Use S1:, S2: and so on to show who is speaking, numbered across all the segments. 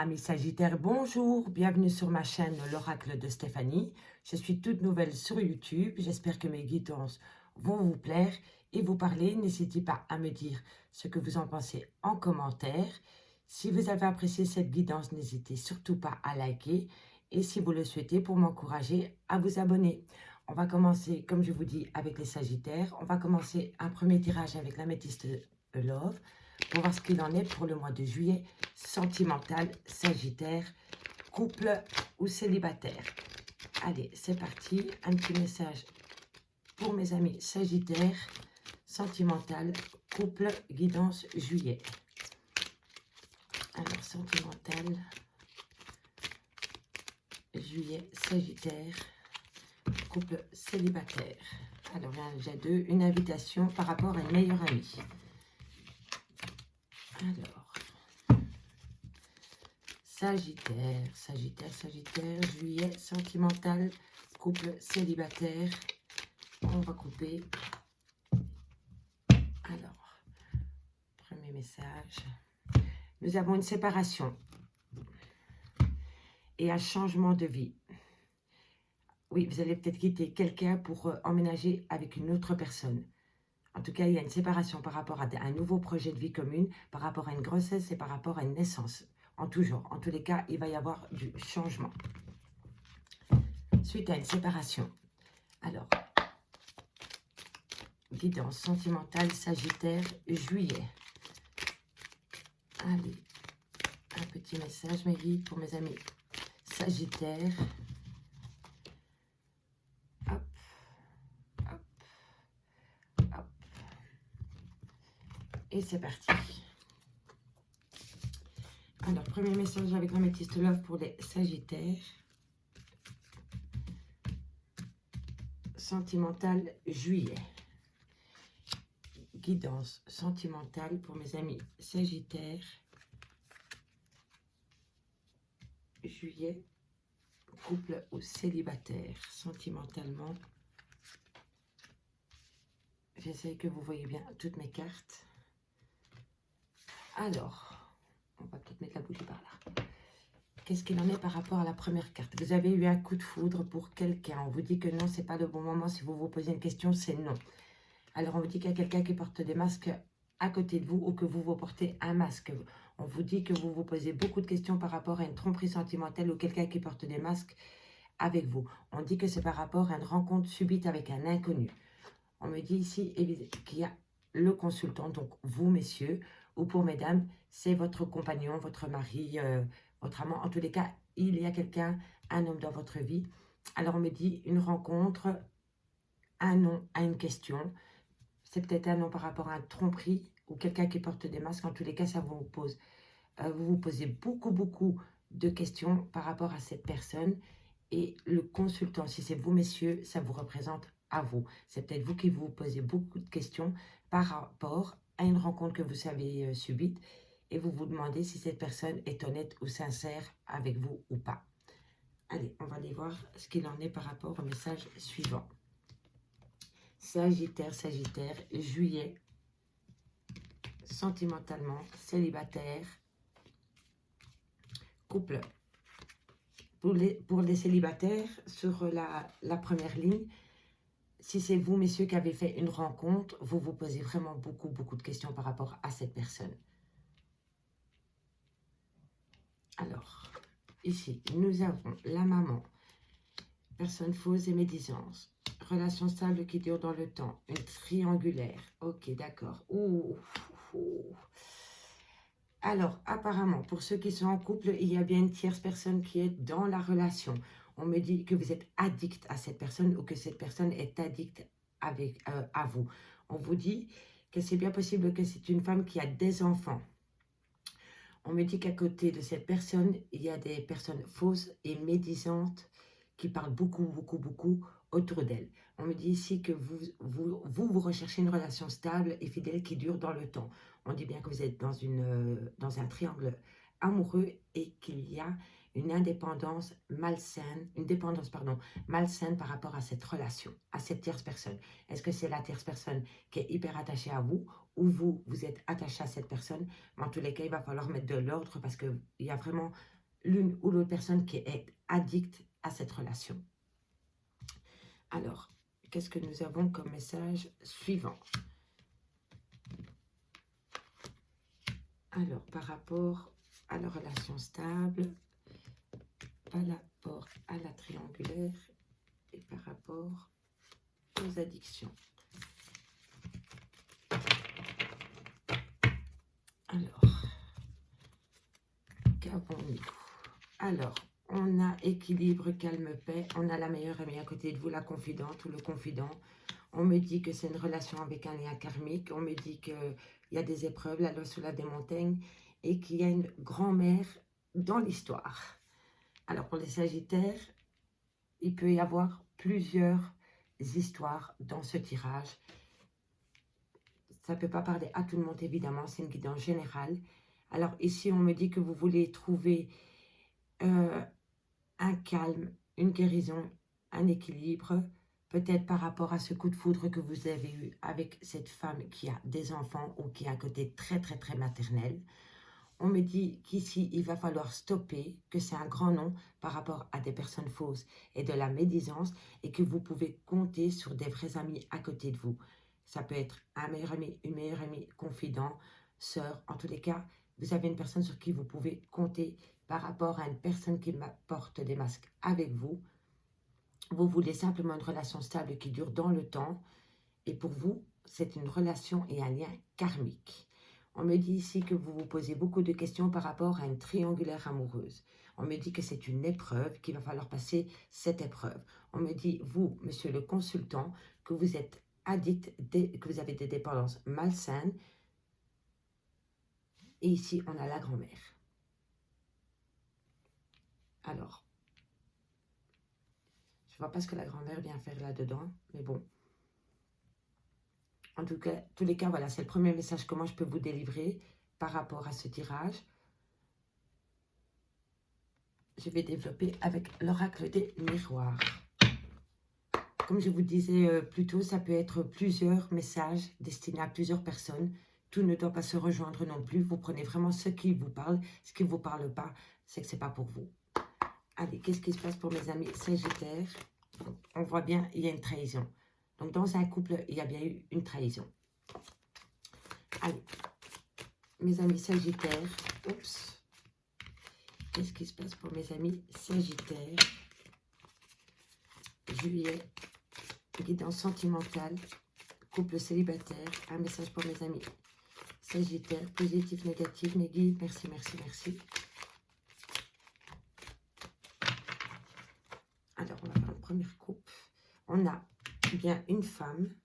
S1: Amis Sagittaires, bonjour, bienvenue sur ma chaîne L'Oracle de Stéphanie. Je suis toute nouvelle sur YouTube, j'espère que mes guidances vont vous plaire et vous parler. N'hésitez pas à me dire ce que vous en pensez en commentaire. Si vous avez apprécié cette guidance, n'hésitez surtout pas à liker et si vous le souhaitez pour m'encourager à vous abonner. On va commencer, comme je vous dis, avec les Sagittaires. On va commencer un premier tirage avec l'améthyste Love pour voir ce qu'il en est pour le mois de juillet. Sentimental, Sagittaire, couple ou célibataire. Allez, c'est parti. Un petit message pour mes amis Sagittaire, sentimental, couple, guidance, juillet. Alors, sentimental, juillet, Sagittaire, couple, célibataire. Alors, j'ai une invitation par rapport à une meilleure amie. Alors, Sagittaire, Sagittaire, Sagittaire, juillet, sentimental, couple, célibataire. On va couper. Alors, premier message. Nous avons une séparation et un changement de vie. Oui, vous allez peut-être quitter quelqu'un pour emménager avec une autre personne. En tout cas, il y a une séparation par rapport à un nouveau projet de vie commune, par rapport à une grossesse et par rapport à une naissance. En tout genre. En tous les cas, il va y avoir du changement. Suite à une séparation. Alors, guidance sentimentale, Sagittaire, juillet. Allez, un petit message, mes vies, pour mes amis Sagittaire. Hop, hop, hop. Et c'est parti. Alors, premier message avec l'améthyste Love pour les Sagittaires. Sentimental, juillet. Guidance sentimentale pour mes amis Sagittaires. Juillet, couple ou célibataire. Sentimentalement, j'essaie que vous voyez bien toutes mes cartes. Alors, on va peut-être mettre la bougie par là. Qu'est-ce qu'il en est par rapport à la première carte? Vous avez eu un coup de foudre pour quelqu'un. On vous dit que non, c'est pas le bon moment. Si vous vous posez une question, c'est non. Alors, on vous dit qu'il y a quelqu'un qui porte des masques à côté de vous ou que vous vous portez un masque. On vous dit que vous vous posez beaucoup de questions par rapport à une tromperie sentimentale ou quelqu'un qui porte des masques avec vous. On dit que c'est par rapport à une rencontre subite avec un inconnu. On me dit ici qu'il y a le consultant, donc vous, messieurs, ou pour mesdames, c'est votre compagnon, votre mari, votre amant. En tous les cas, il y a quelqu'un, un homme dans votre vie. Alors, on me dit une rencontre, un nom à une question. C'est peut-être un nom par rapport à une tromperie ou quelqu'un qui porte des masques. En tous les cas, ça vous pose. Vous vous posez beaucoup de questions par rapport à cette personne. Et le consultant, si c'est vous, messieurs, ça vous représente à vous. C'est peut-être vous qui vous posez beaucoup de questions par rapport à une rencontre que vous avez subite. Et vous vous demandez si cette personne est honnête ou sincère avec vous ou pas. Allez, on va aller voir ce qu'il en est par rapport au message suivant. Sagittaire, Sagittaire, juillet, sentimentalement, célibataire, couple. Pour les célibataires, sur la première ligne, si c'est vous, messieurs, qui avez fait une rencontre, vous vous posez vraiment beaucoup de questions par rapport à cette personne. Alors, ici, nous avons la maman, personne fausse et médisance, relation stable qui dure dans le temps, une triangulaire. Ok, d'accord. Alors, apparemment, pour ceux qui sont en couple, il y a bien une tierce personne qui est dans la relation. On me dit que vous êtes addict à cette personne ou que cette personne est addicte à vous. On vous dit que c'est bien possible que c'est une femme qui a des enfants. On me dit qu'à côté de cette personne, il y a des personnes fausses et médisantes qui parlent beaucoup autour d'elle. On me dit ici que vous recherchez une relation stable et fidèle qui dure dans le temps. On dit bien que vous êtes dans un triangle amoureux et qu'il y a une indépendance malsaine, une dépendance, pardon, malsaine par rapport à cette relation, à cette tierce personne. Est-ce que c'est la tierce personne qui est hyper attachée à vous ou vous, vous êtes attaché à cette personne? Mais en tous les cas, il va falloir mettre de l'ordre parce qu'il y a vraiment l'une ou l'autre personne qui est addicte à cette relation. Alors, qu'est-ce que nous avons comme message suivant? Alors, par rapport à la relation stable, par rapport à la triangulaire et par rapport aux addictions. Alors, qu'avons-nous? Alors, on a équilibre, calme, paix. On a la meilleure amie à côté de vous, la confidente ou le confident. On me dit que c'est une relation avec un lien karmique. On me dit qu'il y a des épreuves, la loi soulève des montagnes et qu'il y a une grand-mère dans l'histoire. Alors, pour les Sagittaires, il peut y avoir plusieurs histoires dans ce tirage. Ça ne peut pas parler à tout le monde, évidemment. C'est une guidance générale. Alors, ici, on me dit que vous voulez trouver un calme, une guérison, un équilibre, peut-être par rapport à ce coup de foudre que vous avez eu avec cette femme qui a des enfants ou qui a un côté très, très, très maternel. On me dit qu'ici, il va falloir stopper, que c'est un grand nom par rapport à des personnes fausses et de la médisance et que vous pouvez compter sur des vrais amis à côté de vous. Ça peut être un meilleur ami, une meilleure amie, confident, sœur. En tous les cas, vous avez une personne sur qui vous pouvez compter par rapport à une personne qui porte des masques avec vous. Vous voulez simplement une relation stable qui dure dans le temps. Et pour vous, c'est une relation et un lien karmique. On me dit ici que vous vous posez beaucoup de questions par rapport à une triangulaire amoureuse. On me dit que c'est une épreuve, qu'il va falloir passer cette épreuve. On me dit, vous, monsieur le consultant, que vous êtes addict, que vous avez des dépendances malsaines. Et ici, on a la grand-mère. Alors, je ne vois pas ce que la grand-mère vient faire là-dedans, mais bon. En tout cas, tous les cas, voilà, c'est le premier message que moi je peux vous délivrer par rapport à ce tirage. Je vais développer avec l'oracle des miroirs. Comme je vous disais plus tôt, ça peut être plusieurs messages destinés à plusieurs personnes. Tout ne doit pas se rejoindre non plus. Vous prenez vraiment ce qui vous parle. Ce qui ne vous parle pas, c'est que ce n'est pas pour vous. Allez, qu'est-ce qui se passe pour mes amis Sagittaires? On voit bien, il y a une trahison. Donc, dans un couple, il y a bien eu une trahison. Allez, mes amis Sagittaires. Oups. Qu'est-ce qui se passe pour mes amis Sagittaires? Juillet, guidance sentimentale, couple célibataire. Un message pour mes amis Sagittaire, positif, négatif, mes guides. Merci, merci, merci. Alors, on va faire une première coupe. On a bien une femme.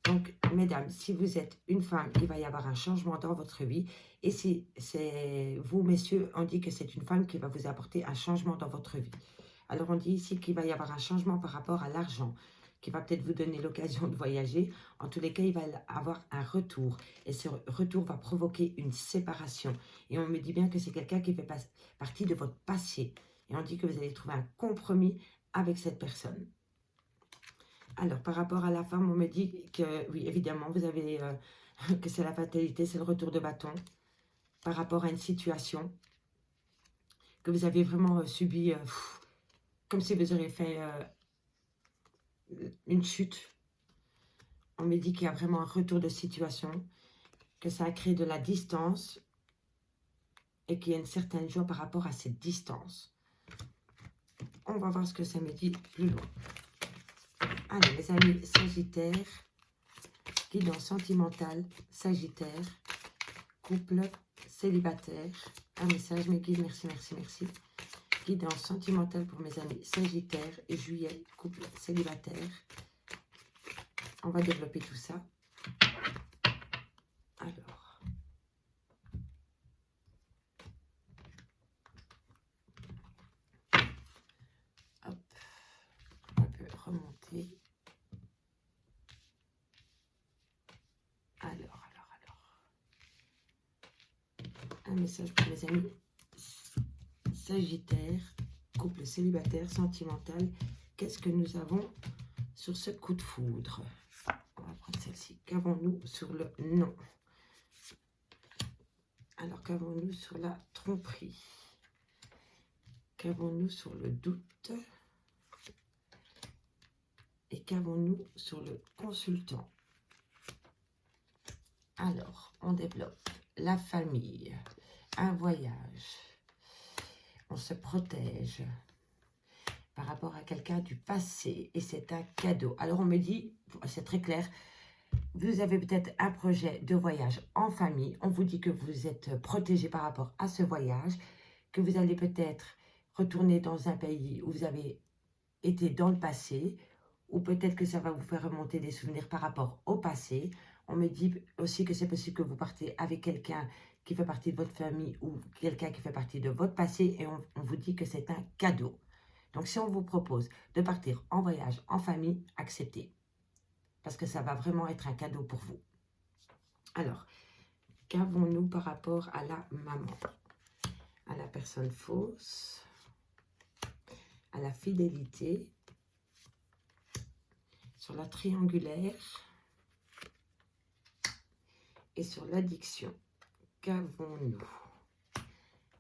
S1: Donc, mesdames, si vous êtes une femme, il va y avoir un changement dans votre vie. Et si c'est vous, messieurs, on dit que c'est une femme qui va vous apporter un changement dans votre vie. Alors, on dit ici qu'il va y avoir un changement par rapport à l'argent, qui va peut-être vous donner l'occasion de voyager. En tous les cas, il va avoir un retour. Et ce retour va provoquer une séparation. Et on me dit bien que c'est quelqu'un qui fait partie de votre passé. Et on dit que vous allez trouver un compromis avec cette personne. Alors, par rapport à la femme, on me dit que, oui, évidemment, vous avez que c'est la fatalité, c'est le retour de bâton. Par rapport à une situation que vous avez vraiment subi, comme si vous auriez fait une chute. On me dit qu'il y a vraiment un retour de situation, que ça a créé de la distance et qu'il y a une certaine joie par rapport à cette distance. On va voir ce que ça me dit plus loin. Allez, mes amis Sagittaires, guidance sentimentale, Sagittaire, couple célibataire. Un message, mes guides, merci, merci, merci. Guidance sentimentale pour mes amis Sagittaire, juillet, couple célibataire. On va développer tout ça. Alors. Hop. On peut remonter. Alors. Un message pour mes amis Sagittaire, couple célibataire, sentimental. Qu'est-ce que nous avons sur ce coup de foudre? On va prendre celle-ci. Qu'avons-nous sur le non? Alors, qu'avons-nous sur la tromperie? Qu'avons-nous sur le doute? Et qu'avons-nous sur le consultant? Alors, on développe la famille, un voyage, on se protège par rapport à quelqu'un du passé et c'est un cadeau. Alors, on me dit, c'est très clair, vous avez peut-être un projet de voyage en famille, on vous dit que vous êtes protégé par rapport à ce voyage, que vous allez peut-être retourner dans un pays où vous avez été dans le passé, ou peut-être que ça va vous faire remonter des souvenirs par rapport au passé. On me dit aussi que c'est possible que vous partez avec quelqu'un qui fait partie de votre famille ou quelqu'un qui fait partie de votre passé et on vous dit que c'est un cadeau. Donc, si on vous propose de partir en voyage en famille, acceptez. Parce que ça va vraiment être un cadeau pour vous. Alors, qu'avons-nous par rapport à la maman? À la personne fausse, à la fidélité, sur la triangulaire et sur l'addiction. Qu'avons-nous?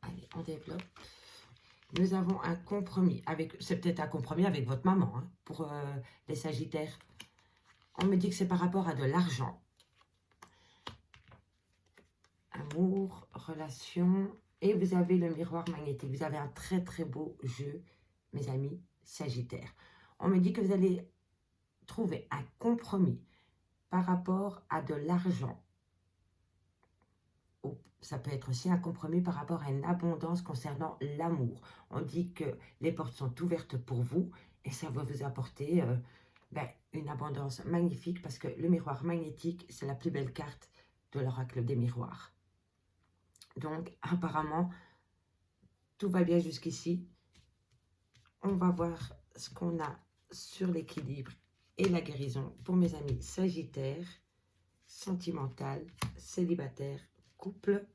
S1: Allez, on développe. Nous avons un compromis. C'est peut-être un compromis avec votre maman, hein, pour les Sagittaires. On me dit que c'est par rapport à de l'argent. Amour, relation. Et vous avez le miroir magnétique. Vous avez un très très beau jeu, mes amis Sagittaires. On me dit que vous allez trouver un compromis par rapport à de l'argent. Ça peut être aussi un compromis par rapport à une abondance concernant l'amour. On dit que les portes sont ouvertes pour vous et ça va vous apporter une abondance magnifique parce que le miroir magnétique, c'est la plus belle carte de l'oracle des miroirs. Donc, apparemment, tout va bien jusqu'ici. On va voir ce qu'on a sur l'équilibre et la guérison pour mes amis Sagittaires, sentimental, célibataire, couple.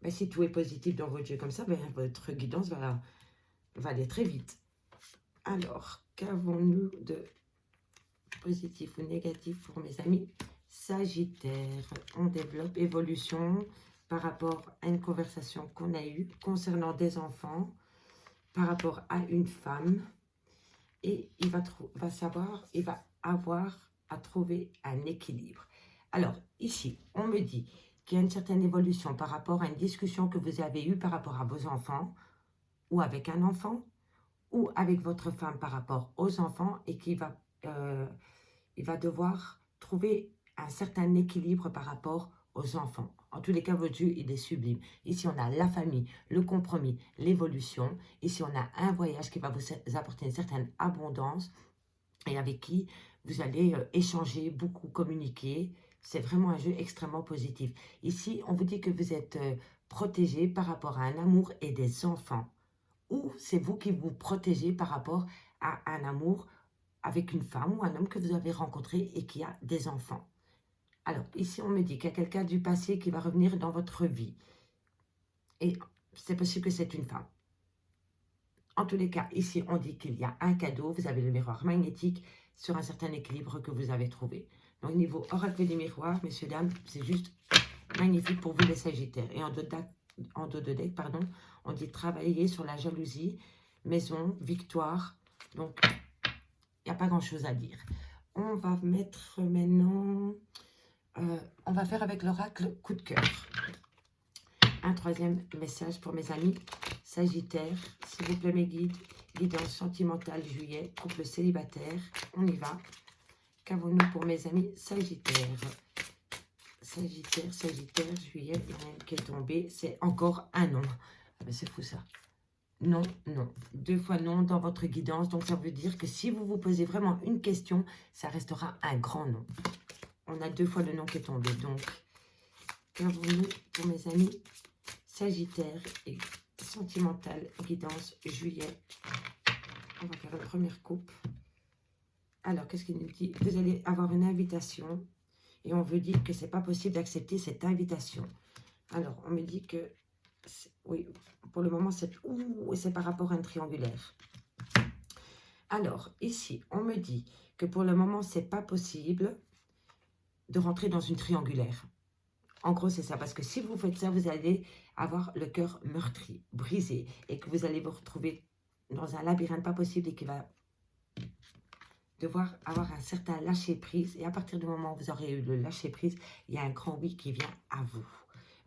S1: Ben, si tout est positif dans votre jeu comme ça, ben, votre guidance va aller très vite. Alors, qu'avons-nous de positif ou négatif pour mes amis Sagittaires? On développe évolution par rapport à une conversation qu'on a eue concernant des enfants, par rapport à une femme. Et il va avoir à trouver un équilibre. Alors, ici, on me dit qu'il y a une certaine évolution par rapport à une discussion que vous avez eue par rapport à vos enfants, ou avec un enfant, ou avec votre femme par rapport aux enfants, et il va devoir trouver un certain équilibre par rapport aux enfants. En tous les cas, votre jeu, il est sublime. Ici, on a la famille, le compromis, l'évolution. Ici, on a un voyage qui va vous apporter une certaine abondance et avec qui vous allez échanger, beaucoup communiquer. C'est vraiment un jeu extrêmement positif. Ici, on vous dit que vous êtes protégé par rapport à un amour et des enfants. Ou c'est vous qui vous protégez par rapport à un amour avec une femme ou un homme que vous avez rencontré et qui a des enfants. Alors, ici, on me dit qu'il y a quelqu'un du passé qui va revenir dans votre vie. Et c'est possible que c'est une femme. En tous les cas, ici, on dit qu'il y a un cadeau. Vous avez le miroir magnétique sur un certain équilibre que vous avez trouvé. Donc, niveau oracle des miroirs, messieurs, dames, c'est juste magnifique pour vous les Sagittaires. Et en dos de deck, pardon, on dit travailler sur la jalousie, maison, victoire. Donc, il n'y a pas grand-chose à dire. On va mettre maintenant... on va faire avec l'oracle coup de cœur. Un troisième message pour mes amis Sagittaires. S'il vous plaît, mes guides. Guidance sentimentale juillet, couple célibataire. On y va. Qu'avons-nous pour mes amis Sagittaires? Sagittaire, juillet. Il y en a une qui est tombée. C'est encore un non. Ah ben, c'est fou ça. Non, non. 2 fois non dans votre guidance. Donc, ça veut dire que si vous vous posez vraiment une question, ça restera un grand non. On a 2 fois le nom qui est tombé. Donc, qu'avons-nous pour mes amis Sagittaire et sentimental, guidance, juillet. On va faire la première coupe. Alors, qu'est-ce qu'il nous dit? Vous allez avoir une invitation et on vous dit que c'est pas possible d'accepter cette invitation. Alors, on me dit que... Oui, Pour le moment, c'est par rapport à un triangulaire. Alors, ici, on me dit que pour le moment, c'est pas possible de rentrer dans une triangulaire. En gros, c'est ça. Parce que si vous faites ça, vous allez avoir le cœur meurtri, brisé. Et que vous allez vous retrouver dans un labyrinthe pas possible et qui va devoir avoir un certain lâcher-prise. Et à partir du moment où vous aurez eu le lâcher-prise, il y a un grand oui qui vient à vous.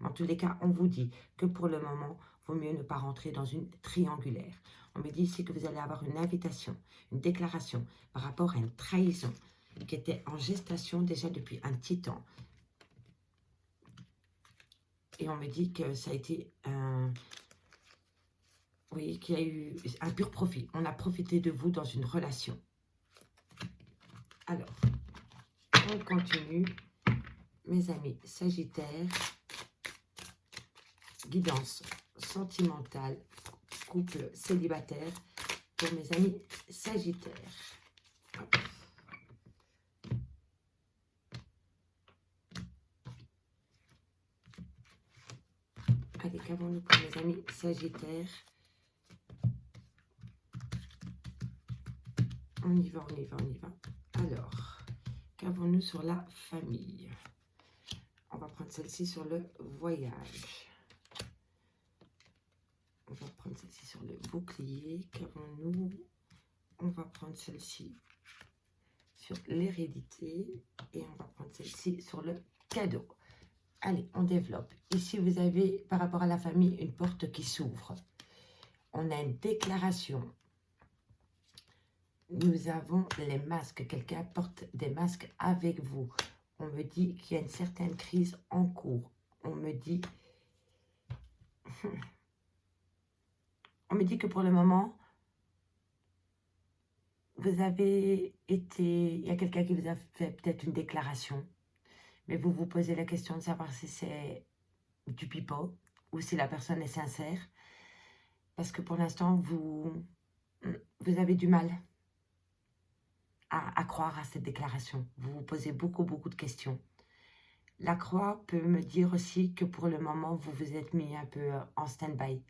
S1: Mais en tous les cas, on vous dit que pour le moment, il vaut mieux ne pas rentrer dans une triangulaire. On me dit ici que vous allez avoir une invitation, une déclaration par rapport à une trahison qui était en gestation déjà depuis un petit temps. Et on me dit que ça a été un... Oui, qu'il y a eu un pur profit. On a profité de vous dans une relation. Alors, on continue. Mes amis Sagittaires, guidance sentimentale, couple célibataire pour mes amis Sagittaires. Hop. Allez, qu'avons-nous pour mes amis Sagittaires? On y va, on y va, on y va. Alors, qu'avons-nous sur la famille? On va prendre celle-ci sur le voyage. On va prendre celle-ci sur le bouclier. Qu'avons-nous? On va prendre celle-ci sur l'hérédité. Et on va prendre celle-ci sur le cadeau. Allez, on développe. Ici, vous avez, par rapport à la famille, une porte qui s'ouvre. On a une déclaration. Nous avons les masques. Quelqu'un porte des masques avec vous. On me dit qu'il y a une certaine crise en cours. On me dit que pour le moment, vous avez été... Il y a quelqu'un qui vous a fait peut-être une déclaration. Mais vous vous posez la question de savoir si c'est du pipeau ou si la personne est sincère. Parce que pour l'instant, vous avez du mal à croire à cette déclaration. Vous vous posez beaucoup de questions. La croix peut me dire aussi que pour le moment, vous vous êtes mis un peu en stand-by.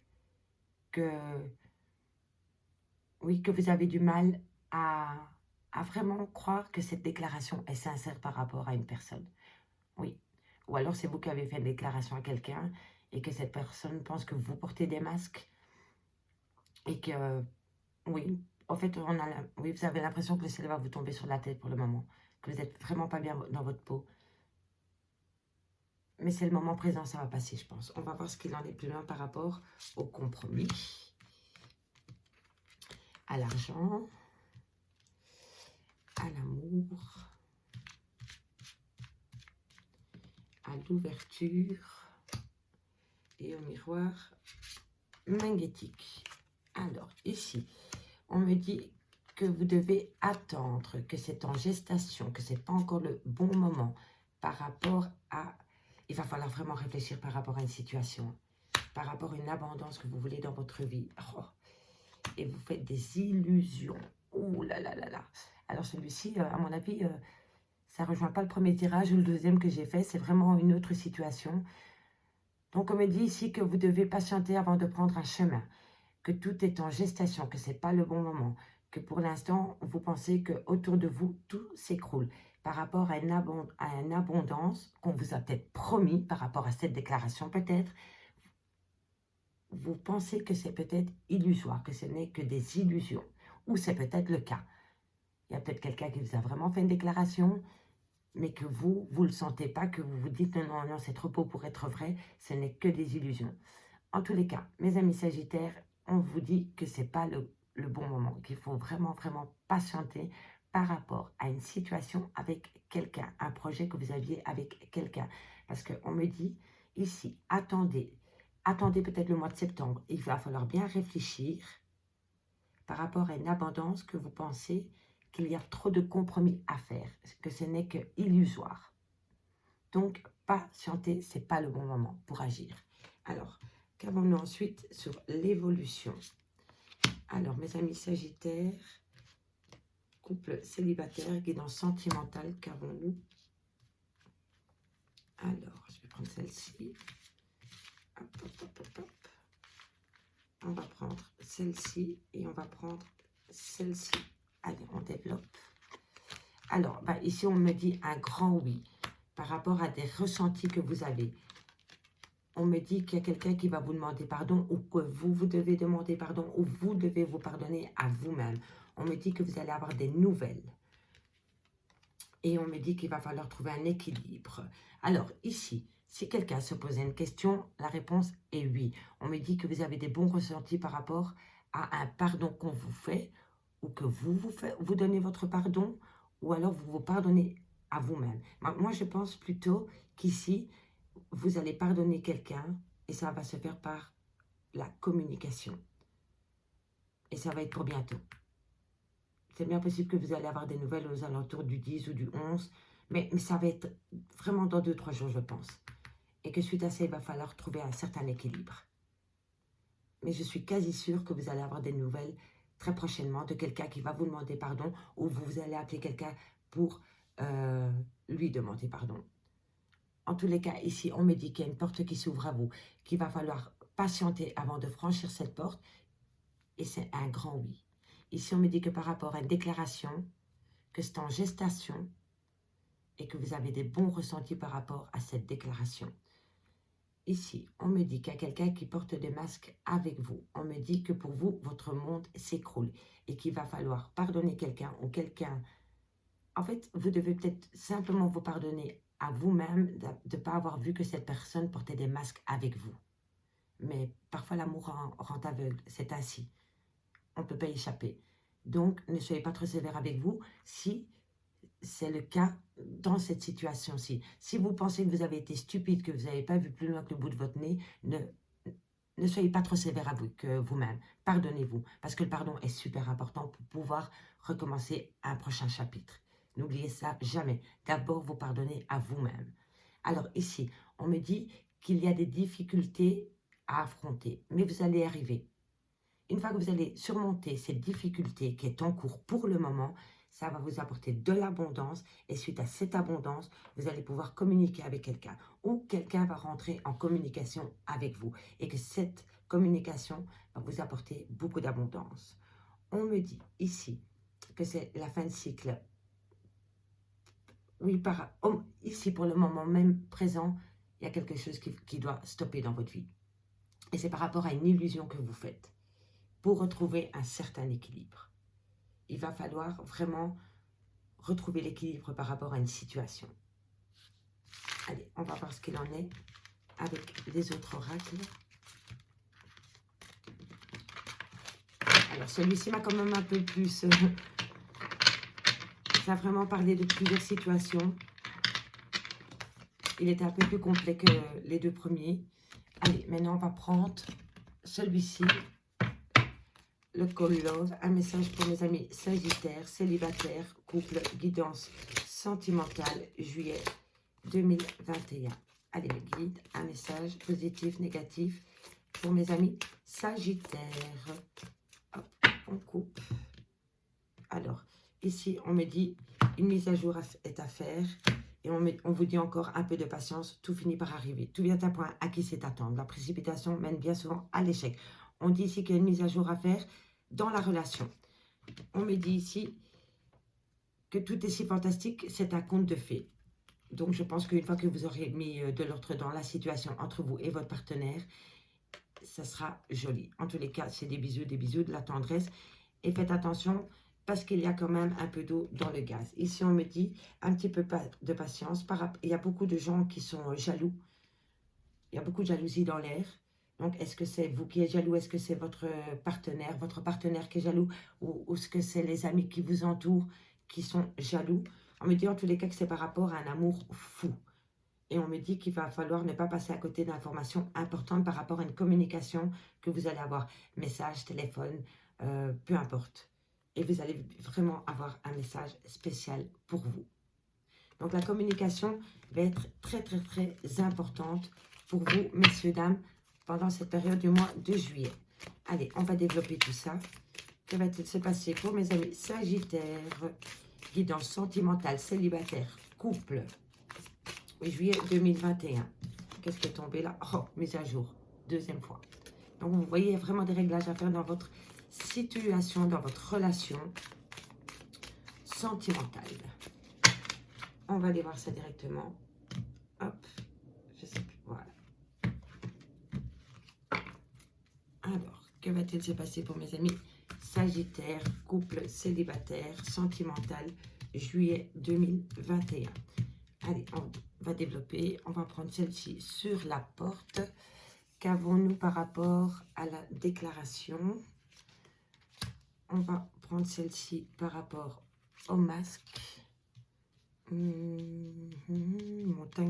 S1: Oui, que vous avez du mal à vraiment croire que cette déclaration est sincère par rapport à une personne. Oui. Ou alors c'est vous qui avez fait une déclaration à quelqu'un et que cette personne pense que vous portez des masques. Et que, oui, en fait, oui, vous avez l'impression que le ciel va vous tomber sur la tête pour le moment. Que vous n'êtes vraiment pas bien dans votre peau. Mais c'est le moment présent, ça va passer, je pense. On va voir ce qu'il en est plus loin par rapport au compromis. À l'argent. À l'amour. À l'ouverture. Et au miroir magnétique. Alors, ici, on me dit que vous devez attendre, que c'est en gestation, que ce n'est pas encore le bon moment par rapport à... Il va falloir vraiment réfléchir par rapport à une situation, par rapport à une abondance que vous voulez dans votre vie. Oh. Et vous faites des illusions. Ouh là là là là. Alors celui-ci, à mon avis, ça ne rejoint pas le premier tirage ou le deuxième que j'ai fait. C'est vraiment une autre situation. Donc on me dit ici que vous devez patienter avant de prendre un chemin, que tout est en gestation, que ce n'est pas le bon moment, que pour l'instant, vous pensez qu'autour de vous, tout s'écroule par rapport à une abondance qu'on vous a peut-être promis, par rapport à cette déclaration peut-être. Vous pensez que c'est peut-être illusoire, que ce n'est que des illusions, ou c'est peut-être le cas. Il y a peut-être quelqu'un qui vous a vraiment fait une déclaration, mais que vous ne le sentez pas, que vous vous dites non, non, c'est trop beau pour être vrai, ce n'est que des illusions. En tous les cas, mes amis Sagittaires, on vous dit que ce n'est pas le bon moment, qu'il faut vraiment patienter par rapport à une situation avec quelqu'un, un projet que vous aviez avec quelqu'un. Parce qu'on me dit ici, attendez peut-être le mois de septembre, il va falloir bien réfléchir par rapport à une abondance que vous pensez qu'il y a trop de compromis à faire, que ce n'est que illusoire. Donc, patienter, ce n'est pas le bon moment pour agir. Alors, qu'avons-nous ensuite sur l'évolution? Alors, mes amis Sagittaires, couple célibataire, guidance sentimentale, qu'avons-nous? Alors, je vais prendre celle-ci. Hop, hop, hop, hop, hop. on va prendre celle-ci et on va prendre celle-ci. Allez, on développe. Alors, ici, on me dit un grand oui par rapport à des ressentis que vous avez. On me dit qu'il y a quelqu'un qui va vous demander pardon ou que vous devez demander pardon ou vous devez vous pardonner à vous-même. On me dit que vous allez avoir des nouvelles. Et on me dit qu'il va falloir trouver un équilibre. Alors, ici, si quelqu'un se posait une question, la réponse est oui. On me dit que vous avez des bons ressentis par rapport à un pardon qu'on vous fait ou que vous donnez votre pardon ou alors vous vous pardonnez à vous-même. Moi, je pense plutôt qu'ici, vous allez pardonner quelqu'un et ça va se faire par la communication. Et ça va être pour bientôt. C'est bien possible que vous allez avoir des nouvelles aux alentours du 10 ou du 11, mais ça va être vraiment dans 2-3 jours, je pense. Et que suite à ça, il va falloir trouver un certain équilibre. Mais je suis quasi sûre que vous allez avoir des nouvelles très prochainement de quelqu'un qui va vous demander pardon ou vous allez appeler quelqu'un pour lui demander pardon. En tous les cas, ici, on me dit qu'il y a une porte qui s'ouvre à vous, qu'il va falloir patienter avant de franchir cette porte. Et c'est un grand oui. Ici, on me dit que par rapport à une déclaration, que c'est en gestation et que vous avez des bons ressentis par rapport à cette déclaration. Ici, on me dit qu'il y a quelqu'un qui porte des masques avec vous. On me dit que pour vous, votre monde s'écroule et qu'il va falloir pardonner quelqu'un ou quelqu'un. En fait, vous devez peut-être simplement vous pardonner à vous-même de ne pas avoir vu que cette personne portait des masques avec vous. Mais parfois, l'amour rend aveugle. C'est ainsi. On ne peut pas y échapper. Donc, ne soyez pas trop sévère avec vous si c'est le cas dans cette situation-ci. Si vous pensez que vous avez été stupide, que vous n'avez pas vu plus loin que le bout de votre nez, ne soyez pas trop sévère avec vous-même. Pardonnez-vous, parce que le pardon est super important pour pouvoir recommencer un prochain chapitre. N'oubliez ça jamais. D'abord, vous pardonnez à vous-même. Alors ici, on me dit qu'il y a des difficultés à affronter, mais vous allez y arriver. Une fois que vous allez surmonter cette difficulté qui est en cours pour le moment, ça va vous apporter de l'abondance et suite à cette abondance, vous allez pouvoir communiquer avec quelqu'un ou quelqu'un va rentrer en communication avec vous et que cette communication va vous apporter beaucoup d'abondance. On me dit ici que c'est la fin de cycle. Oui, ici pour le moment même présent, il y a quelque chose qui doit stopper dans votre vie. Et c'est par rapport à une illusion que vous faites. Pour retrouver un certain équilibre. Il va falloir vraiment retrouver l'équilibre par rapport à une situation. Allez, on va voir ce qu'il en est avec les autres oracles. Alors, celui-ci m'a quand même un peu plus... ça a vraiment parlé de plusieurs situations. Il était un peu plus complet que les deux premiers. Allez, maintenant, on va prendre celui-ci. Le Call Love, un message pour mes amis Sagittaires, célibataires, couple, guidance sentimentale, juillet 2021. Allez, mes guides, un message positif, négatif pour mes amis Sagittaires. Hop, on coupe. Alors, ici, on me dit une mise à jour est à faire. Et on vous dit encore un peu de patience, tout finit par arriver. Tout vient à un point à qui c'est attendre. La précipitation mène bien souvent à l'échec. On dit ici qu'il y a une mise à jour à faire dans la relation. On me dit ici que tout est si fantastique, c'est un conte de fées. Donc, je pense qu'une fois que vous aurez mis de l'ordre dans la situation entre vous et votre partenaire, ça sera joli. En tous les cas, c'est des bisous, de la tendresse. Et faites attention parce qu'il y a quand même un peu d'eau dans le gaz. Ici, on me dit un petit peu de patience. Il y a beaucoup de gens qui sont jaloux. Il y a beaucoup de jalousie dans l'air. Donc, est-ce que c'est vous qui êtes jaloux? Est-ce que c'est votre partenaire qui est jaloux? Ou est-ce que c'est les amis qui vous entourent qui sont jaloux? On me dit en tous les cas que c'est par rapport à un amour fou. Et on me dit qu'il va falloir ne pas passer à côté d'informations importantes par rapport à une communication que vous allez avoir. Message, téléphone, peu importe. Et vous allez vraiment avoir un message spécial pour vous. Donc, la communication va être très, très, très importante pour vous, messieurs, dames, pendant cette période du mois de juillet. Allez, on va développer tout ça. Que va-t-il se passer pour mes amis Sagittaires, guidance sentimentale, célibataire, couple, juillet 2021. Qu'est-ce qui est tombé là? Oh, mise à jour, deuxième fois. Donc, vous voyez, il y a vraiment des réglages à faire dans votre situation, dans votre relation sentimentale. On va aller voir ça directement. Hop, je sais plus, voilà. Alors, que va-t-il se passer pour mes amis Sagittaire, couple célibataire, sentimental, juillet 2021. Allez, on va développer. On va prendre celle-ci sur la porte. Qu'avons-nous par rapport à la déclaration? On va prendre celle-ci par rapport au masque. Montagne,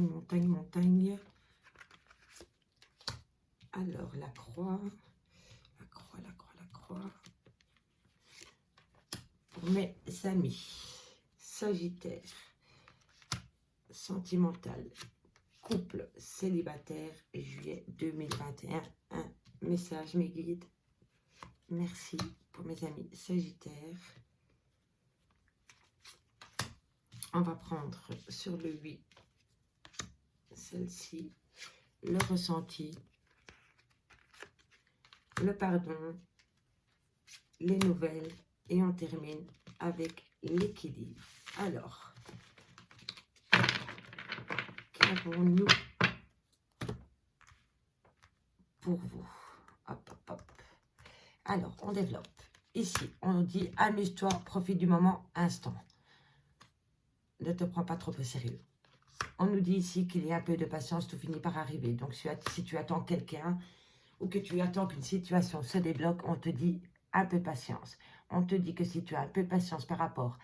S1: montagne, montagne. Alors, la croix. La croix, la croix, la croix. Pour mes amis, Sagittaire, sentimental, couple célibataire, juillet 2021. Un message, mes guides. Merci pour mes amis Sagittaire. On va prendre sur le 8, celle-ci, le ressenti, le pardon, les nouvelles, et on termine avec l'équilibre. Alors, qu'avons-nous pour vous? Hop, hop, hop. Alors, on développe. Ici, on dit, amuse-toi, profite du moment, instant. Ne te prends pas trop au sérieux. On nous dit ici qu'il y a un peu de patience, tout finit par arriver. Donc, si tu attends quelqu'un ou que tu attends qu'une situation se débloque, on te dit un peu de patience. On te dit que si tu as un peu de patience par rapport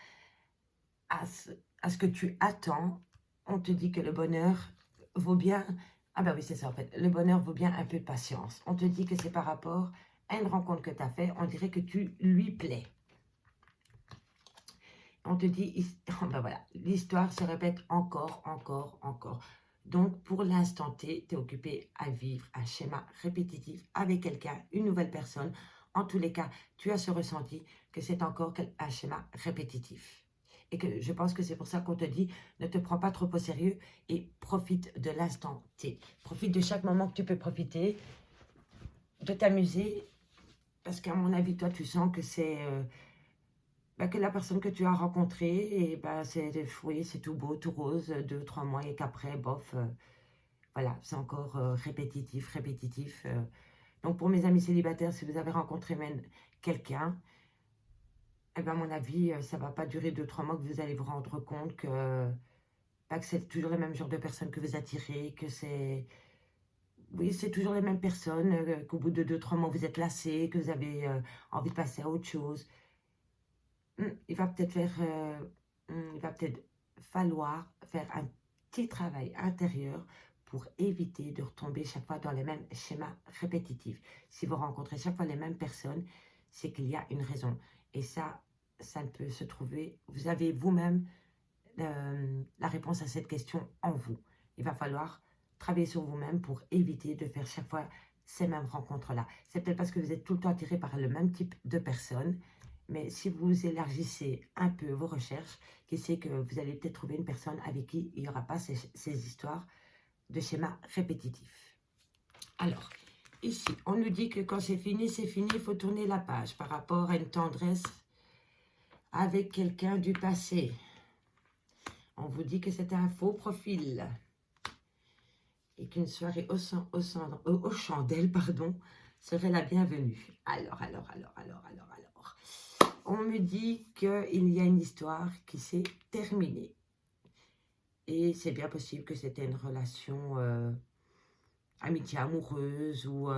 S1: à ce que tu attends, on te dit que le bonheur vaut bien... Ah ben oui, c'est ça en fait. Le bonheur vaut bien un peu de patience. On te dit que c'est par rapport à une rencontre que tu as faite. On dirait que tu lui plais. On te dit... Oh ben voilà, l'histoire se répète encore, encore, encore. Donc, pour l'instant T, tu es occupé à vivre un schéma répétitif avec quelqu'un, une nouvelle personne. En tous les cas, tu as ce ressenti que c'est encore un schéma répétitif. Et que je pense que c'est pour ça qu'on te dit, ne te prends pas trop au sérieux et profite de l'instant T. Profite de chaque moment que tu peux profiter, de t'amuser, parce qu'à mon avis, toi, tu sens que c'est... que la personne que tu as rencontrée, et oui, c'est tout beau, tout rose, 2-3 mois, et qu'après, bof, voilà, c'est encore répétitif, répétitif. Donc, pour mes amis célibataires, si vous avez rencontré même quelqu'un, eh ben, à mon avis, ça ne va pas durer 2-3 mois que vous allez vous rendre compte que c'est toujours le même genre de personnes que vous attirez, que c'est... Oui, c'est toujours les mêmes personnes, qu'au bout de 2-3 mois, vous êtes lassé, que vous avez envie de passer à autre chose. Il va peut-être falloir faire un petit travail intérieur pour éviter de retomber chaque fois dans les mêmes schémas répétitifs. Si vous rencontrez chaque fois les mêmes personnes, c'est qu'il y a une raison. Et ça ne peut se trouver... Vous avez vous-même la réponse à cette question en vous. Il va falloir travailler sur vous-même pour éviter de faire chaque fois ces mêmes rencontres-là. C'est peut-être parce que vous êtes tout le temps attiré par le même type de personnes, mais si vous élargissez un peu vos recherches, qui sait que vous allez peut-être trouver une personne avec qui il n'y aura pas ces histoires de schémas répétitifs. Alors, ici, on nous dit que quand c'est fini, il faut tourner la page par rapport à une tendresse avec quelqu'un du passé. On vous dit que c'était un faux profil et qu'une soirée aux chandelles, serait la bienvenue. Alors. On me dit qu'il y a une histoire qui s'est terminée. Et c'est bien possible que c'était une relation amitié amoureuse ou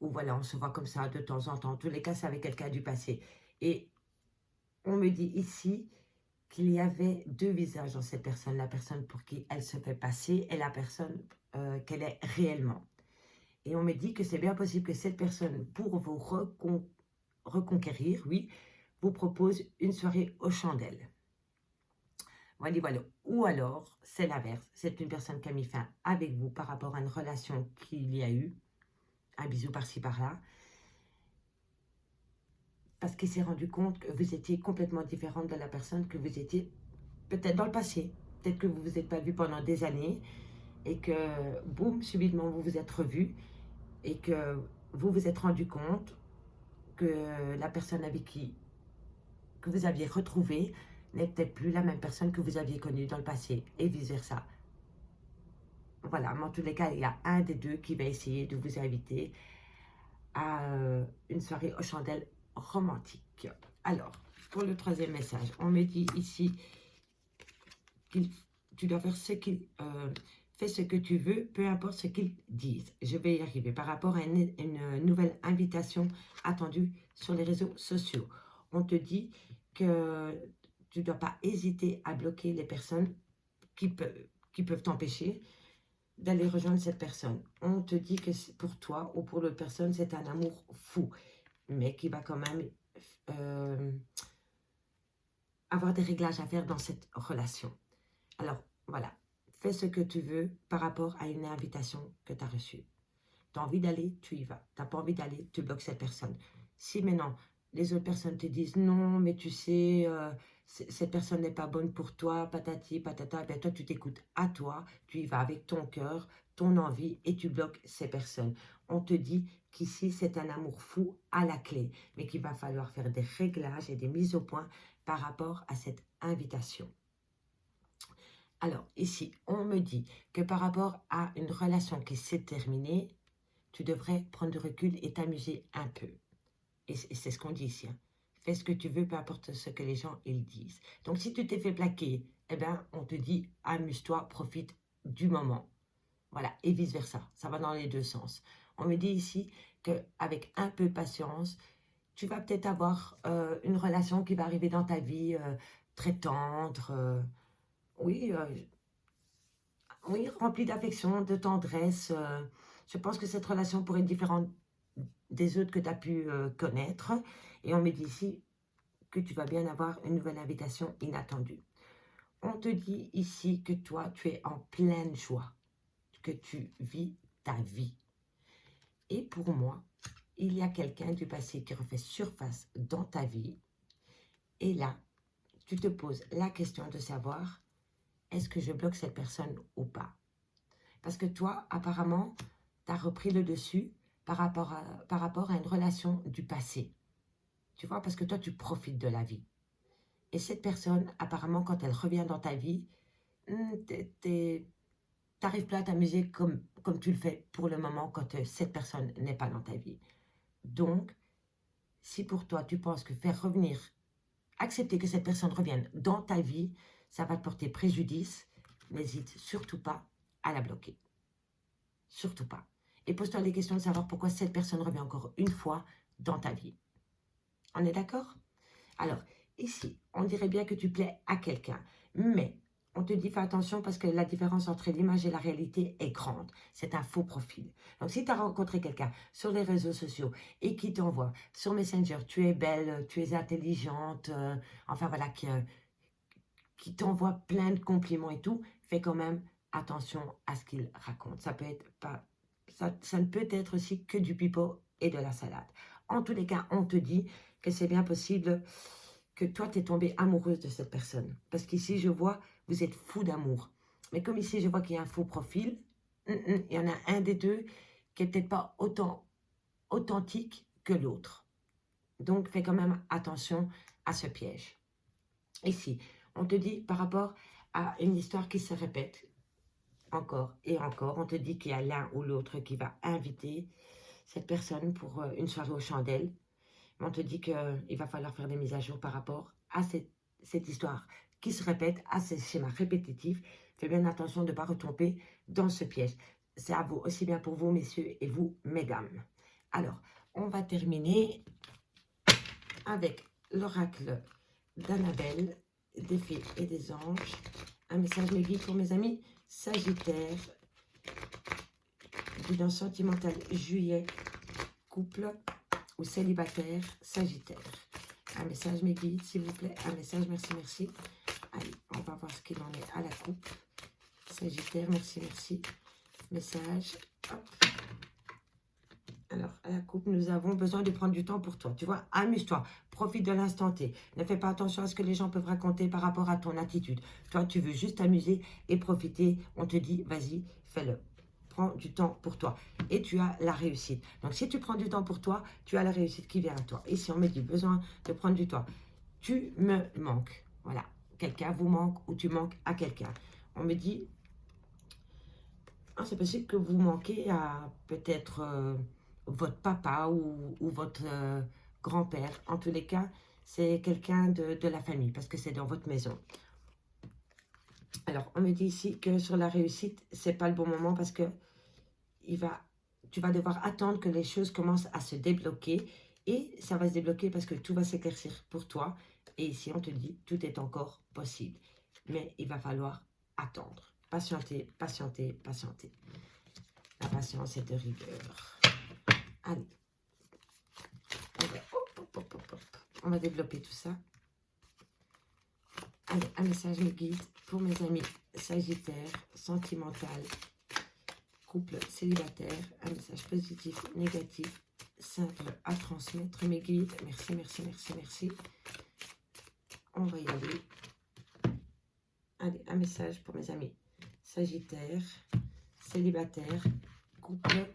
S1: voilà, on se voit comme ça de temps en temps. En tous les cas, c'est avec quelqu'un du passé. Et on me dit ici qu'il y avait deux visages dans cette personne. La personne pour qui elle se fait passer et la personne qu'elle est réellement. Et on me dit que c'est bien possible que cette personne, pour vous reconquérir, oui, vous propose une soirée aux chandelles. Voilà. Ou alors, c'est l'inverse. C'est une personne qui a mis fin avec vous par rapport à une relation qu'il y a eu. Un bisou par-ci, par-là. Parce qu'il s'est rendu compte que vous étiez complètement différente de la personne que vous étiez peut-être dans le passé. Peut-être que vous ne vous êtes pas vu pendant des années et que, boum, subitement, vous vous êtes revus et que vous vous êtes rendu compte que la personne avec qui que vous aviez retrouvé n'est peut-être plus la même personne que vous aviez connue dans le passé et vice-versa. Voilà, mais en tous les cas, il y a un des deux qui va essayer de vous inviter à une soirée aux chandelles romantique. Alors, pour le troisième message, on me dit ici que tu dois faire ce qu'il fais ce que tu veux, peu importe ce qu'ils disent. Je vais y arriver par rapport à une nouvelle invitation attendue sur les réseaux sociaux. On te dit que tu ne dois pas hésiter à bloquer les personnes qui peuvent t'empêcher d'aller rejoindre cette personne. On te dit que pour toi ou pour l'autre personne, c'est un amour fou, mais qui va quand même avoir des réglages à faire dans cette relation. Alors, voilà, fais ce que tu veux par rapport à une invitation que tu as reçue. Tu as envie d'aller, tu y vas. Tu n'as pas envie d'aller, tu bloques cette personne. Si maintenant, les autres personnes te disent non, mais tu sais, cette personne n'est pas bonne pour toi, patati, patata, ben toi, tu t'écoutes à toi, tu y vas avec ton cœur, ton envie et tu bloques ces personnes. On te dit qu'ici, c'est un amour fou à la clé, mais qu'il va falloir faire des réglages et des mises au point par rapport à cette invitation. Alors, ici, on me dit que par rapport à une relation qui s'est terminée, tu devrais prendre du recul et t'amuser un peu. Et c'est ce qu'on dit ici. Hein. Fais ce que tu veux, peu importe ce que les gens ils disent. Donc, si tu t'es fait plaquer, eh bien, on te dit, amuse-toi, profite du moment. Voilà, et vice-versa. Ça va dans les deux sens. On me dit ici qu'avec un peu de patience, tu vas peut-être avoir une relation qui va arriver dans ta vie très tendre. Oui, oui, remplie d'affection, de tendresse. Je pense que cette relation pourrait être différente des autres que tu as pu connaître. Et on me dit ici que tu vas bien avoir une nouvelle invitation inattendue. On te dit ici que toi, tu es en pleine joie, que tu vis ta vie. Et pour moi, il y a quelqu'un du passé qui refait surface dans ta vie. Et là, tu te poses la question de savoir, est-ce que je bloque cette personne ou pas? Parce que toi, apparemment, tu as repris le dessus par rapport à une relation du passé. Tu vois, parce que toi, tu profites de la vie. Et cette personne, apparemment, quand elle revient dans ta vie, t'arrives pas à t'amuser comme tu le fais pour le moment quand cette personne n'est pas dans ta vie. Donc, si pour toi, tu penses que faire revenir, accepter que cette personne revienne dans ta vie, ça va te porter préjudice, n'hésite surtout pas à la bloquer. Surtout pas. Et pose-toi les questions de savoir pourquoi cette personne revient encore une fois dans ta vie. On est d'accord? Alors, ici, on dirait bien que tu plais à quelqu'un, mais on te dit fais attention parce que la différence entre l'image et la réalité est grande. C'est un faux profil. Donc, si tu as rencontré quelqu'un sur les réseaux sociaux et qui t'envoie sur Messenger, tu es belle, tu es intelligente, enfin voilà, qui t'envoie plein de compliments et tout, fais quand même attention à ce qu'il raconte. Ça peut être pas, ça ne peut être aussi que du pipeau et de la salade. En tous les cas, on te dit que c'est bien possible que toi, tu es tombée amoureuse de cette personne. Parce qu'ici, je vois, vous êtes fou d'amour. Mais comme ici, je vois qu'il y a un faux profil, il y en a un des deux qui est peut-être pas autant authentique que l'autre. Donc, fais quand même attention à ce piège. Ici, on te dit par rapport à une histoire qui se répète encore et encore, on te dit qu'il y a l'un ou l'autre qui va inviter cette personne pour une soirée aux chandelles. On te dit qu'il va falloir faire des mises à jour par rapport à cette histoire qui se répète, à ces schémas répétitifs. Faites bien attention de ne pas retomber dans ce piège. Ça vaut aussi bien pour vous, messieurs, et vous, mesdames. Alors, on va terminer avec l'oracle d'Annabelle, des fées et des anges. Un message me guide pour mes amis Sagittaire, guidance sentimentale juillet, couple ou célibataire Sagittaire. Un message me guide, s'il vous plaît. Un message, merci, merci. Allez, on va voir ce qu'il en est à la coupe. Sagittaire, merci, merci. Message, hop. Alors, à la coupe, nous avons besoin de prendre du temps pour toi. Tu vois, amuse-toi, profite de l'instant T. Ne fais pas attention à ce que les gens peuvent raconter par rapport à ton attitude. Toi, tu veux juste t'amuser et profiter. On te dit, vas-y, fais-le. prends du temps pour toi et tu as la réussite. Donc, si tu prends du temps pour toi, tu as la réussite qui vient à toi. Ici, on me dit besoin de prendre du temps. Tu me manques. Voilà. Quelqu'un vous manque ou tu manques à quelqu'un. On me dit, c'est possible que vous manquez à peut-être votre papa ou votre grand-père. En tous les cas, c'est quelqu'un de la famille parce que c'est dans votre maison. Alors, on me dit ici que sur la réussite, c'est pas le bon moment parce que tu vas devoir attendre que les choses commencent à se débloquer et ça va se débloquer parce que tout va s'éclaircir pour toi. Et ici, on te dit, tout est encore possible. Mais il va falloir attendre. Patienter, patienter, patienter. La patience est de rigueur. Allez. On va développer tout ça. Allez, un message me guide pour mes amis Sagittaire, sentimental, couple célibataire, un message positif, négatif, simple à transmettre, mes guides. Merci, merci, merci, merci. On va y aller. Allez, un message pour mes amis Sagittaire, célibataire, couple,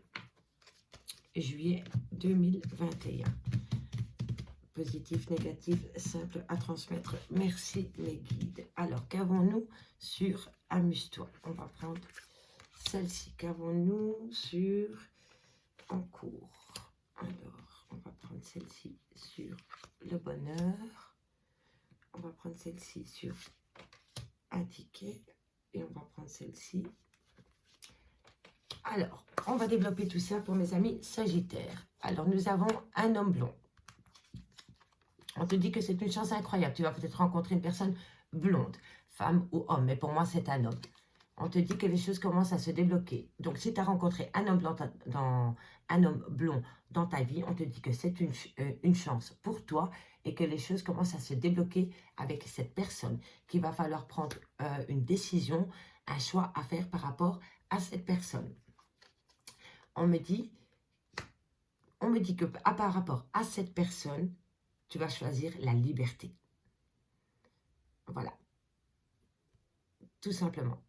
S1: juillet 2021. Positif, négatif, simple à transmettre. Merci mes guides. Alors, qu'avons-nous sur Amuse-toi? On va prendre celle-ci. Qu'avons-nous sur En cours? Alors, on va prendre celle-ci sur le bonheur. On va prendre celle-ci sur un ticket. Et on va prendre celle-ci. Alors, on va développer tout ça pour mes amis Sagittaires. Alors, nous avons un homme blond. On te dit que c'est une chance incroyable. Tu vas peut-être rencontrer une personne blonde, femme ou homme. Mais pour moi, c'est un homme. On te dit que les choses commencent à se débloquer. Donc, si tu as rencontré un homme blond dans ta vie, on te dit que c'est une chance pour toi et que les choses commencent à se débloquer avec cette personne, qu'il va falloir prendre une décision, un choix à faire par rapport à cette personne. On me dit que par rapport à cette personne, tu vas choisir la liberté. Voilà. Tout simplement.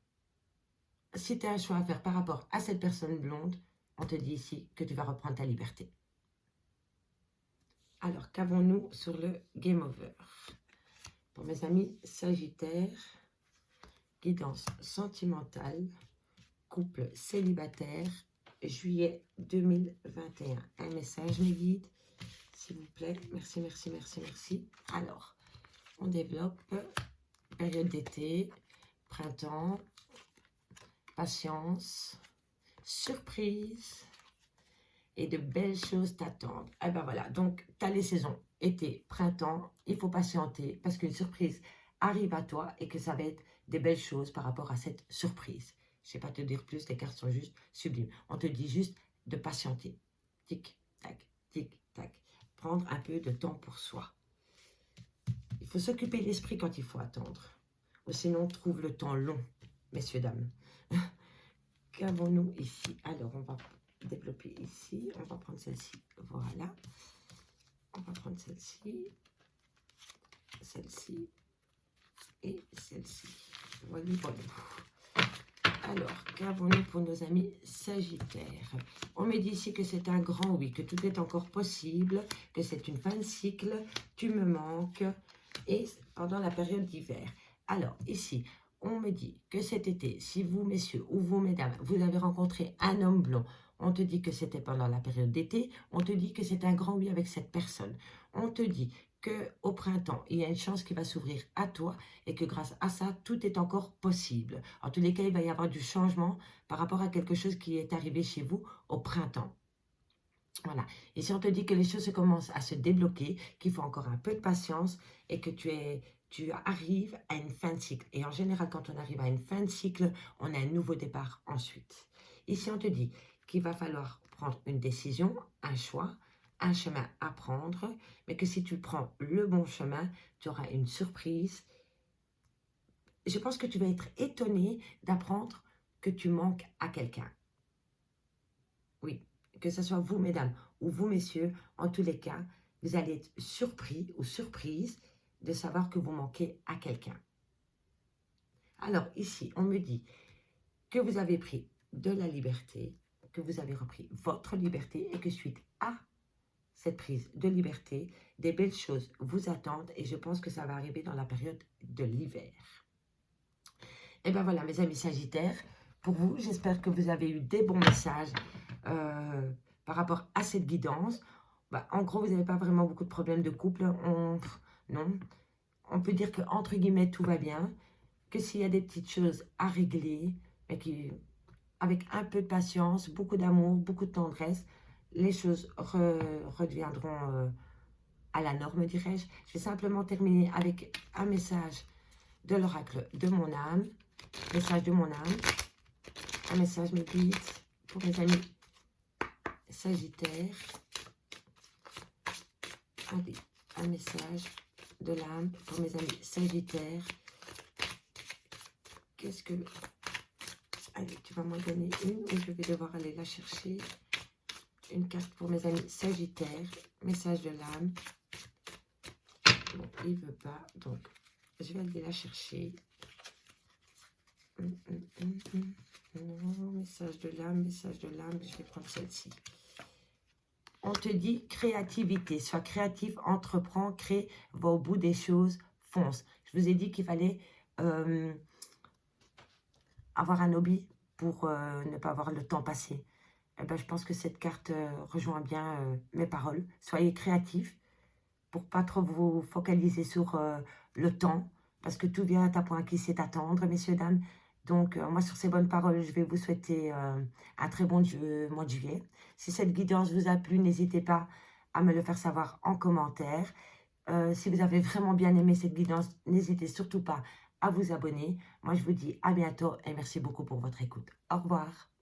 S1: Si tu as un choix à faire par rapport à cette personne blonde, on te dit ici que tu vas reprendre ta liberté. Alors, qu'avons-nous sur le Game Over? Pour mes amis Sagittaire, guidance sentimentale, couple célibataire, juillet 2021. Un message, mes guides, s'il vous plaît. Merci, merci, merci, merci. Alors, on développe période d'été, printemps, patience, surprise et de belles choses t'attendent. Et ben voilà, donc tu as les saisons, été, printemps, il faut patienter parce qu'une surprise arrive à toi et que ça va être des belles choses par rapport à cette surprise. Je ne sais pas te dire plus, les cartes sont juste sublimes. On te dit juste de patienter. Tic, tac, tic, tac. Prendre un peu de temps pour soi. Il faut s'occuper de l'esprit quand il faut attendre. Ou sinon, on trouve le temps long, messieurs, dames. Qu'avons-nous ici? Alors, on va développer ici. On va prendre celle-ci. Voilà. On va prendre celle-ci. Celle-ci. Et celle-ci. Voilà, voilà. Alors, qu'avons-nous pour nos amis Sagittaires? On me dit ici que c'est un grand oui, que tout est encore possible, que c'est une fin de cycle, tu me manques, et pendant la période d'hiver. Alors, ici, on me dit que cet été, si vous, messieurs, ou vous, mesdames, vous avez rencontré un homme blond, on te dit que c'était pendant la période d'été, on te dit que c'est un grand oui avec cette personne. On te dit qu'au printemps, il y a une chance qui va s'ouvrir à toi et que grâce à ça, tout est encore possible. En tous les cas, il va y avoir du changement par rapport à quelque chose qui est arrivé chez vous au printemps. Voilà. Et si on te dit que les choses commencent à se débloquer, qu'il faut encore un peu de patience et que tu arrives à une fin de cycle. Et en général, quand on arrive à une fin de cycle, on a un nouveau départ ensuite. Ici, on te dit qu'il va falloir prendre une décision, un choix, un chemin à prendre, mais que si tu prends le bon chemin, tu auras une surprise. Je pense que tu vas être étonné d'apprendre que tu manques à quelqu'un. Oui, que ce soit vous, mesdames, ou vous, messieurs, en tous les cas, vous allez être surpris ou surprise de savoir que vous manquez à quelqu'un. Alors, ici, on me dit que vous avez pris de la liberté, que vous avez repris votre liberté et que suite à cette prise de liberté, des belles choses vous attendent et je pense que ça va arriver dans la période de l'hiver. Et bien voilà mes amis Sagittaires, pour vous, j'espère que vous avez eu des bons messages par rapport à cette guidance. En gros, vous n'avez pas vraiment beaucoup de problèmes de couple. Non, on peut dire que entre guillemets tout va bien, que s'il y a des petites choses à régler, mais avec un peu de patience, beaucoup d'amour, beaucoup de tendresse, les choses redeviendront à la norme, dirais-je. Je vais simplement terminer avec un message de l'oracle de mon âme. Message de mon âme. Un message me guide pour mes amis Sagittaires. Allez, un message de l'âme pour mes amis Sagittaires. Qu'est-ce que... Allez, tu vas m'en donner une et je vais devoir aller la chercher. Une carte pour mes amis Sagittaires. Message de l'âme. Bon, il ne veut pas, donc je vais aller la chercher. Message de l'âme, je vais prendre celle-ci. On te dit créativité, sois créatif, entreprends, crée, va au bout des choses, fonce. Je vous ai dit qu'il fallait avoir un hobby pour ne pas voir le temps passer. Eh ben, je pense que cette carte rejoint bien mes paroles. Soyez créatifs pour pas trop vous focaliser sur le temps, parce que tout vient à point qui sait attendre, messieurs, dames. Donc, moi, sur ces bonnes paroles, je vais vous souhaiter un très bon mois de juillet. Si cette guidance vous a plu, n'hésitez pas à me le faire savoir en commentaire. Si vous avez vraiment bien aimé cette guidance, n'hésitez surtout pas à vous abonner. Moi, je vous dis à bientôt et merci beaucoup pour votre écoute. Au revoir.